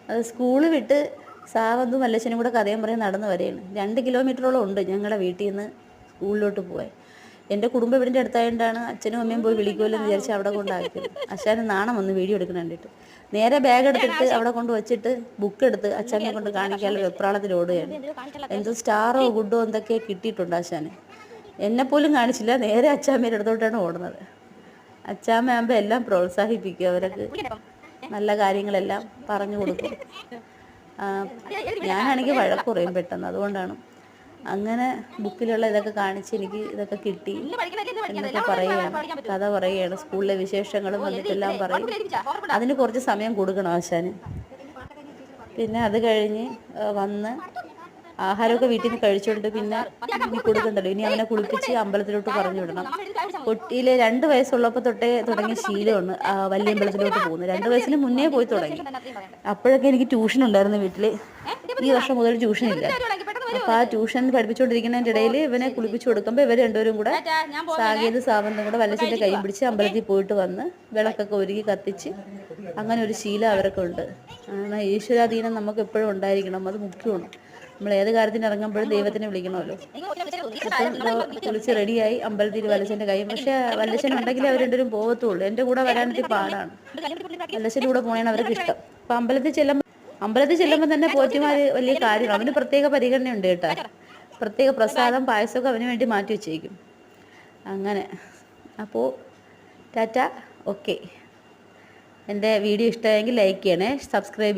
അത് സ്കൂൾ വിട്ട് സാവന്തും വല്ലച്ചനും കൂടെ കഥയും പറഞ്ഞ് നടന്ന് വരെയാണ്. 2 കിലോമീറ്ററോളം ഉണ്ട് ഞങ്ങളുടെ വീട്ടിൽ നിന്ന് സ്കൂളിലോട്ട് പോയി. എൻ്റെ കുടുംബം ഇവിടിൻ്റെ അടുത്തായതുകൊണ്ടാണ് അച്ഛനും അമ്മയും പോയി വിളിക്കുമല്ലോ എന്ന് വിചാരിച്ച് അവിടെ കൊണ്ടാക്കിയത്. അച്ഛന് നാണം വന്ന് വീഡിയോ എടുക്കണ കണ്ടിട്ട് നേരെ ബാഗ് എടുത്തിട്ട് അവിടെ കൊണ്ട് വച്ചിട്ട് ബുക്ക് എടുത്ത് അച്ഛനെ കൊണ്ട് കാണിക്കാനുള്ള വെപ്രാളത്തിൽ ഓടുകയാണ്. എന്തോ സ്റ്റാറോ ഗുഡോ എന്തൊക്കെയോ കിട്ടിയിട്ടുണ്ട് അച്ഛന്. എന്നെപ്പോലും കാണിച്ചില്ല, നേരെ അച്ഛാമ്മയുടെ അടുത്തോട്ടാണ് ഓടുന്നത്. അച്ഛാമ്മയാകുമ്പോൾ എല്ലാം പ്രോത്സാഹിപ്പിക്കും, അവർക്ക് നല്ല കാര്യങ്ങളെല്ലാം പറഞ്ഞു കൊടുക്കും. ഞാനാണെങ്കിൽ വഴക്ക് പറയും പെട്ടെന്ന്, അതുകൊണ്ടാണ്. അങ്ങനെ ബുക്കിലുള്ള ഇതൊക്കെ കാണിച്ച് എനിക്ക് ഇതൊക്കെ കിട്ടി എന്നൊക്കെ പറയുകയാണ്, കഥ പറയുകയാണ്, സ്കൂളിലെ വിശേഷങ്ങളും വന്നിട്ടെല്ലാം പറയും. അതിന് കുറച്ച് സമയം കൊടുക്കണം ആശാന്. പിന്നെ അത് കഴിഞ്ഞ് വന്ന് ആഹാരമൊക്കെ വീട്ടിൽ നിന്ന് കഴിച്ചുകൊണ്ട് പിന്നെ ഇനി കൊടുക്കണ്ടല്ലോ, ഇനി അവനെ കുളിപ്പിച്ച് അമ്പലത്തിലോട്ട് പറഞ്ഞു വിടണം. കൊട്ടിയിലെ 2 വയസ്സുള്ളപ്പോൾ തൊട്ടേ തുടങ്ങിയ ശീലമാണ് വലിയ അമ്പലത്തിലോട്ട് പോകുന്നത്. 2 വയസ്സിന് മുന്നേ പോയി തുടങ്ങി. അപ്പോഴൊക്കെ എനിക്ക് ട്യൂഷൻ ഉണ്ടായിരുന്നു വീട്ടിൽ. ഈ വർഷം മുതൽ ട്യൂഷനില്ല. അപ്പോൾ ആ ട്യൂഷൻ പഠിപ്പിച്ചുകൊണ്ടിരിക്കുന്നതിൻ്റെ ഇടയിൽ ഇവനെ കുളിപ്പിച്ചു കൊടുക്കുമ്പോൾ ഇവർ രണ്ടുപേരും കൂടെ സാകേത് സാവന്തും കൂടെ വല്ലച്ചിൻ്റെ കൈ പിടിച്ച് അമ്പലത്തിൽ പോയിട്ട് വന്ന് വിളക്കൊക്കെ ഒരുക്കി കത്തിച്ച്, അങ്ങനെ ഒരു ശീലം അവരൊക്കെ ഉണ്ട്. കാരണം ഈശ്വരാധീനം നമുക്ക് എപ്പോഴും ഉണ്ടായിരിക്കണം, അത് മുഖ്യമാണ്. നമ്മൾ ഏത് കാര്യത്തിന് ഇറങ്ങുമ്പോഴും ദൈവത്തിനെ വിളിക്കണമല്ലോ. അപ്പം കുളിച്ച് റെഡിയായി അമ്പലത്തിൽ വല്ലച്ചൻ്റെ കൈ. പക്ഷേ വല്ലച്ചൻ ഉണ്ടെങ്കിലേ അവർ രണ്ടുപേരും പോകത്തുള്ളൂ. എൻ്റെ കൂടെ വരാനൊരു പാടാണ്. വല്ലച്ചൻ്റെ കൂടെ പോകണേണ് അവർക്ക് ഇഷ്ടം. അപ്പം അമ്പലത്തിൽ ചെല്ലുമ്പോൾ തന്നെ പോറ്റിമാർ വലിയ കാര്യമാണ്. അവന് പ്രത്യേക പരിഗണനയുണ്ട് കേട്ടോ. പ്രത്യേക പ്രസാദം പായസമൊക്കെ അവന് വേണ്ടി മാറ്റി വെച്ചേക്കും. അങ്ങനെ അപ്പോൾ ടാറ്റ, ഓക്കെ. എൻ്റെ വീഡിയോ ഇഷ്ടമായെങ്കിൽ ലൈക്ക് ചെയ്യണേ, സബ്സ്ക്രൈബ് ചെയ്യണേ.